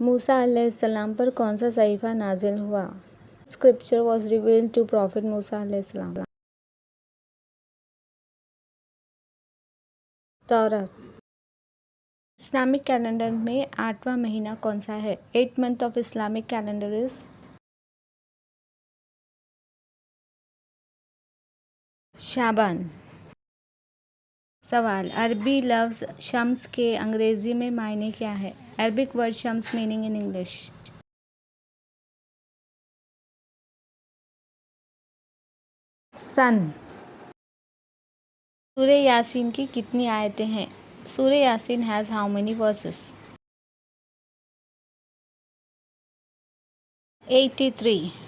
मूसा अलैहिस्सलाम पर कौन सा सहीफ़ा नाज़िल हुआ? Scripture was revealed to prophet Musa अलैहिस्सलाम। तौरात। इस्लामिक कैलेंडर में 8वां महीना कौन सा है? 8th month of Islamic calendar is शाबान। सवाल, अरबी लफ्ज़ शम्स के अंग्रेज़ी में मायने क्या है? अरबिक वर्ड शम्स मीनिंग इन इंग्लिश। सन। सूरह यासीन की कितनी आयतें हैं? सूरह यासीन हैज़ हाउ मेनी वर्सेस? 83।